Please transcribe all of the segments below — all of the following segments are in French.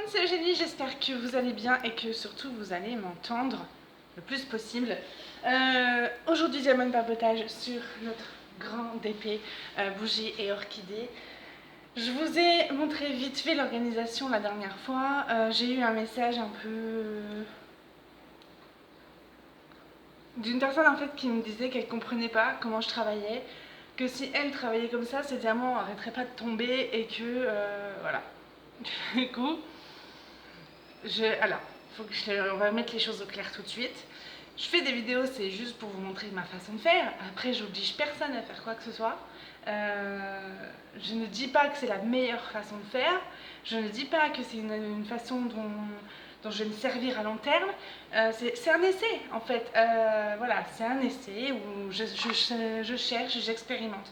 monde, c'est Eugénie, j'espère que vous allez bien et que surtout vous allez m'entendre le plus possible. Aujourd'hui, diamant papotage sur notre grand DP bougie et orchidée. Je vous ai montré vite fait l'organisation la dernière fois. J'ai eu un message un peu d'une personne en fait qui me disait qu'elle comprenait pas comment je travaillais, que si elle travaillait comme ça, ses diamants n'arrêteraient pas de tomber et que voilà. Du coup, alors, on va mettre les choses au clair tout de suite. Je fais des vidéos, c'est juste pour vous montrer ma façon de faire. Après, j'oblige personne à faire quoi que ce soit. Je ne dis pas que c'est la meilleure façon de faire. Je ne dis pas que c'est une façon dont je vais me servir à long terme. C'est un essai, en fait. Voilà, c'est un essai où je cherche, j'expérimente.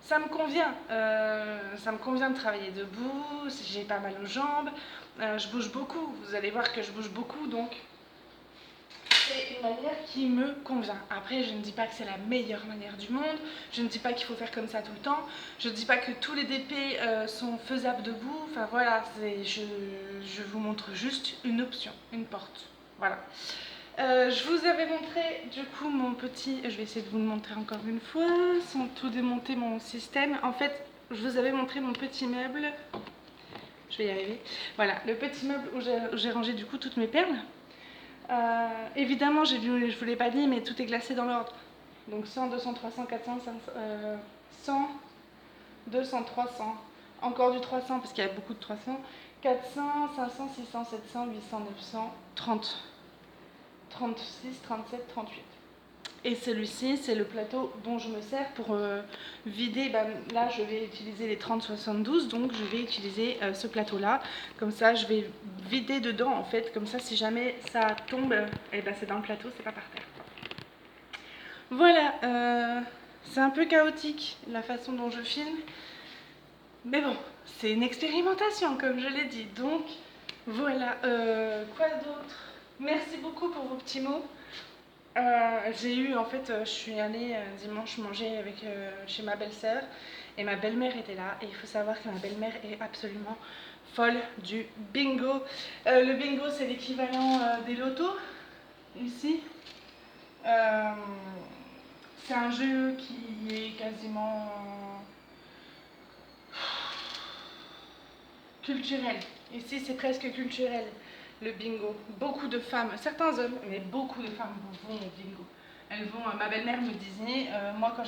Ça me convient de travailler debout, j'ai pas mal aux jambes, je bouge beaucoup, vous allez voir que je bouge beaucoup, donc c'est une manière qui me convient. Après, je ne dis pas que c'est la meilleure manière du monde, je ne dis pas qu'il faut faire comme ça tout le temps, je ne dis pas que tous les DP sont faisables debout, enfin voilà, je vous montre juste une option, une porte, voilà. Je vous avais montré du coup mon petit, je vais essayer de vous le montrer encore une fois sans tout démonter mon système. En fait, je vous avais montré mon petit meuble, je vais y arriver, voilà, le petit meuble où j'ai rangé du coup toutes mes perles. Évidemment, je ne vous l'ai pas dit, mais tout est classé dans l'ordre. Donc 100, 200, 300, 400, 500, 100, 200, 300, encore du 300 parce qu'il y a beaucoup de 300, 400, 500, 600, 700, 800, 900, 30. 36, 37, 38. Et celui-ci, c'est le plateau dont je me sers pour vider. Là, je vais utiliser les 30-72, donc je vais utiliser ce plateau-là. Comme ça, je vais vider dedans, en fait. Comme ça, si jamais ça tombe, c'est dans le plateau, c'est pas par terre. Voilà, c'est un peu chaotique la façon dont je filme. Mais bon, c'est une expérimentation, comme je l'ai dit. Donc, voilà. Quoi d'autre ? Merci beaucoup pour vos petits mots. J'ai eu, en fait, je suis allée dimanche manger chez ma belle-sœur et ma belle-mère était là. Et il faut savoir que ma belle-mère est absolument folle du bingo. Le bingo, c'est l'équivalent des lotos, ici. C'est un jeu qui est quasiment culturel. Ici, c'est presque culturel. Le bingo. Beaucoup de femmes, certains hommes, mais beaucoup de femmes vont au bingo. Elles vont, ma belle-mère me disait, moi quand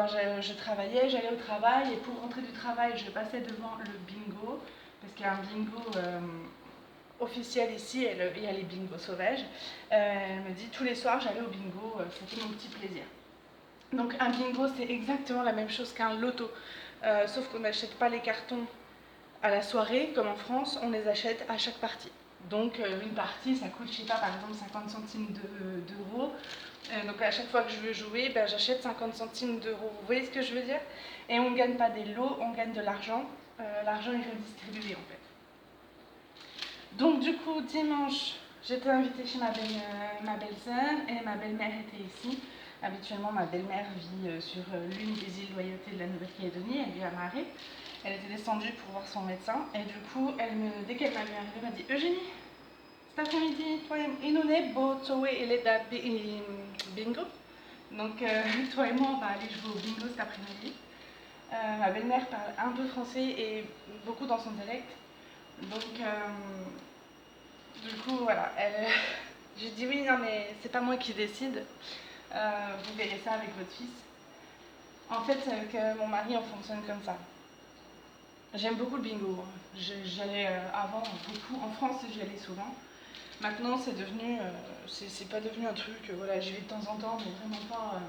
je travaillais, j'allais au travail et pour rentrer du travail, je passais devant le bingo, parce qu'il y a un bingo officiel ici, et il y a les bingos sauvages. Elle me dit, tous les soirs, j'allais au bingo, c'était mon petit plaisir. Donc un bingo, c'est exactement la même chose qu'un loto, sauf qu'on n'achète pas les cartons à la soirée, comme en France, on les achète à chaque partie. Donc une partie, ça coûte, je sais pas, par exemple 50 centimes d'euros. Donc à chaque fois que je veux jouer, j'achète 50 centimes d'euros. Vous voyez ce que je veux dire? Et on ne gagne pas des lots, on gagne de l'argent. L'argent est redistribué en fait. Donc du coup, dimanche, j'étais invitée chez ma belle-sœur et ma belle-mère était ici. Habituellement, ma belle-mère vit sur l'une des îles Loyauté de la Nouvelle-Calédonie, elle vit à Marais. Elle était descendue pour voir son médecin et du coup, dès qu'elle m'a vu arriver, elle m'a dit Eugénie, cet après-midi, toi et nous, il est à bingo. Donc, toi et moi, on va aller jouer au bingo cet après-midi. Ma belle-mère parle un peu français et beaucoup dans son dialecte. Donc, du coup, voilà. J'ai dit oui, non, mais c'est pas moi qui décide. Vous verrez ça avec votre fils. En fait, avec mon mari, on fonctionne comme ça. J'aime beaucoup le bingo. J'y allais avant beaucoup. En France, j'y allais souvent. Maintenant, c'est devenu, c'est pas devenu un truc. Voilà, j'y vais de temps en temps, mais vraiment pas.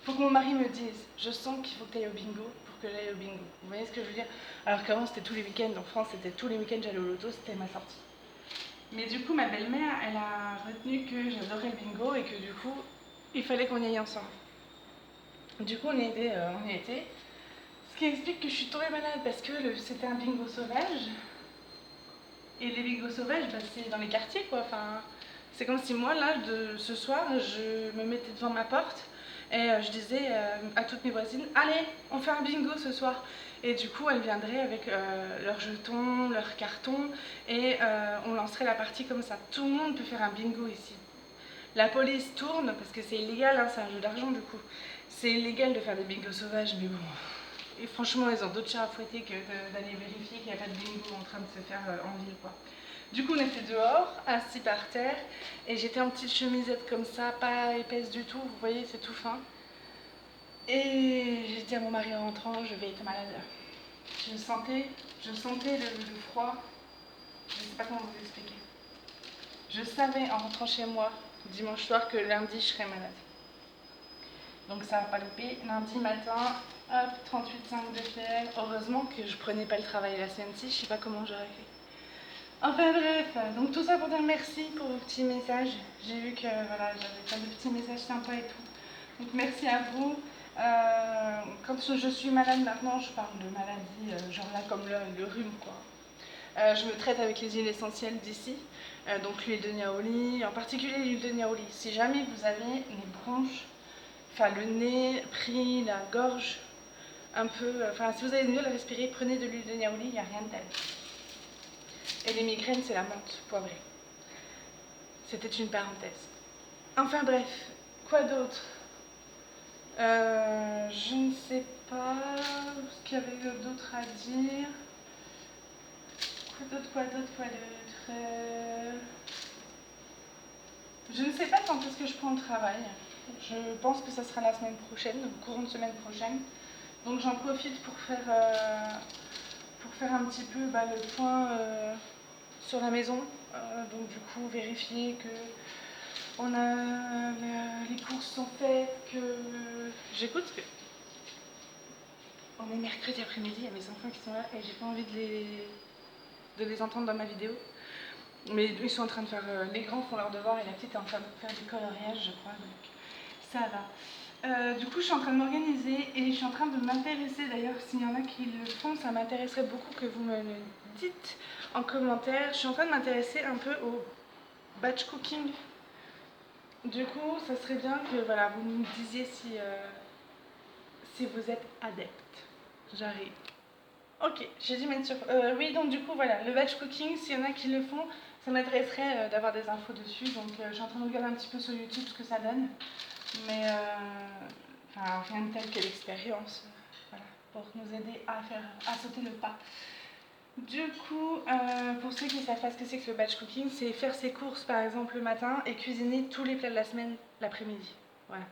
Faut que mon mari me dise. Je sens qu'il faut que tu ailles au bingo pour que j'aille au bingo. Vous voyez ce que je veux dire? Alors qu'avant, c'était tous les week-ends. En France, c'était tous les week-ends, j'allais au loto, c'était ma sortie. Mais du coup, ma belle-mère, elle a retenu que j'adorais le bingo et que du coup, il fallait qu'on y aille ensemble. Du coup, on y était. Ce qui explique que je suis tombée malade parce que c'était un bingo sauvage. Et les bingos sauvages, c'est dans les quartiers quoi. Enfin, c'est comme si moi, là, ce soir, je me mettais devant ma porte et je disais à toutes mes voisines, allez, on fait un bingo ce soir. Et du coup, elles viendraient avec leurs jetons, leurs cartons, et on lancerait la partie comme ça. Tout le monde peut faire un bingo ici. La police tourne, parce que c'est illégal, hein, c'est un jeu d'argent du coup. C'est illégal de faire des bingos sauvages, mais bon. Et franchement, ils ont d'autres chats à fouetter que d'aller vérifier qu'il n'y a pas de bingo en train de se faire en ville, quoi. Du coup, on était dehors, assis par terre, et j'étais en petite chemisette comme ça, pas épaisse du tout, vous voyez, c'est tout fin. Et j'ai dit à mon mari en rentrant, je vais être malade. Je sentais le froid, je ne sais pas comment vous expliquer. Je savais en rentrant chez moi, dimanche soir, que lundi, je serais malade. Donc ça n'a pas loupé. Lundi matin, hop, 38,5 de fièvre. Heureusement que je prenais pas le travail la semaine-ci, je sais pas comment j'aurais fait. Enfin bref, donc tout ça pour dire merci pour vos petits messages. J'ai vu que voilà, j'avais pas de petits messages sympas et tout. Donc merci à vous. Quand je suis malade maintenant, je parle de maladie, genre là comme le rhume quoi. Je me traite avec les huiles essentielles d'ici, donc l'huile de niaouli, en particulier l'huile de niaouli. Si jamais vous avez les bronches, enfin le nez pris, la gorge, un peu, enfin si vous avez du mal à respirer, prenez de l'huile de niaouli, il n'y a rien de tel. Et les migraines, c'est la menthe poivrée. C'était une parenthèse. Enfin bref, quoi d'autre Je ne sais pas ce qu'il y avait d'autre à dire. Quoi d'autre Je ne sais pas quand est-ce que je prends le travail. Je pense que ça sera la semaine prochaine, au courant de semaine prochaine. Donc j'en profite pour faire un petit peu le point sur la maison. Donc du coup vérifier que les courses sont faites, que j'écoute. On est mercredi après-midi, il y a mes enfants qui sont là et j'ai pas envie de les entendre dans ma vidéo. Mais ils sont en train de faire, les grands font leurs devoirs et la petite est en train de faire du coloriage, je crois, donc ça va. Du coup, je suis en train de m'organiser et je suis en train de m'intéresser, d'ailleurs, s'il y en a qui le font, ça m'intéresserait beaucoup que vous me le dites en commentaire. Je suis en train de m'intéresser un peu au batch cooking. Du coup, ça serait bien que voilà, vous me disiez si vous êtes adepte. J'arrive. Ok, j'ai dû mettre sur... oui, donc du coup, voilà, le batch cooking, s'il y en a qui le font, ça m'intéresserait d'avoir des infos dessus. Donc je suis en train de regarder un petit peu sur YouTube ce que ça donne. Mais enfin, rien de tel que l'expérience, voilà, pour nous aider à sauter le pas. Du coup, pour ceux qui ne savent pas ce que c'est que le batch cooking, c'est faire ses courses par exemple le matin et cuisiner tous les plats de la semaine l'après-midi. Voilà.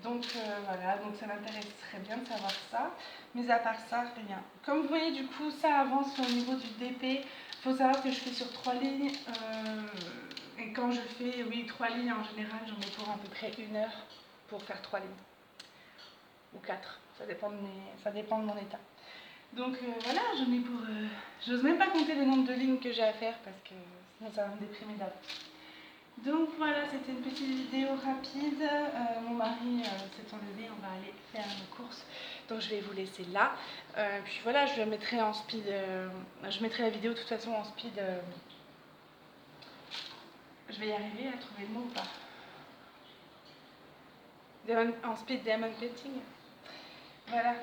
Donc voilà, donc ça m'intéresserait bien de savoir ça. Mais à part ça, rien. Comme vous voyez, du coup, ça avance au niveau du DP. Il faut savoir que je fais sur 3 lignes. Et quand je fais, oui, 3 lignes en général, j'en ai pour à peu près 1 heure pour faire 3 lignes. Ou 4, ça dépend de mon état. Donc voilà, j'en ai pour... j'ose même pas compter le nombre de lignes que j'ai à faire parce que sinon ça va me déprimer d'avance. Donc voilà, c'était une petite vidéo rapide. Mon mari s'est enlevé, on va aller faire nos courses. Donc je vais vous laisser là. Puis voilà, je mettrai en speed. Je mettrai la vidéo de toute façon en speed. Je vais y arriver à trouver le mot ou pas. En speed diamond plating. Voilà,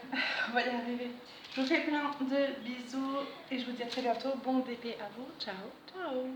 on va y arriver. Je vous fais plein de bisous et je vous dis à très bientôt. Bon DP à vous. Ciao, ciao.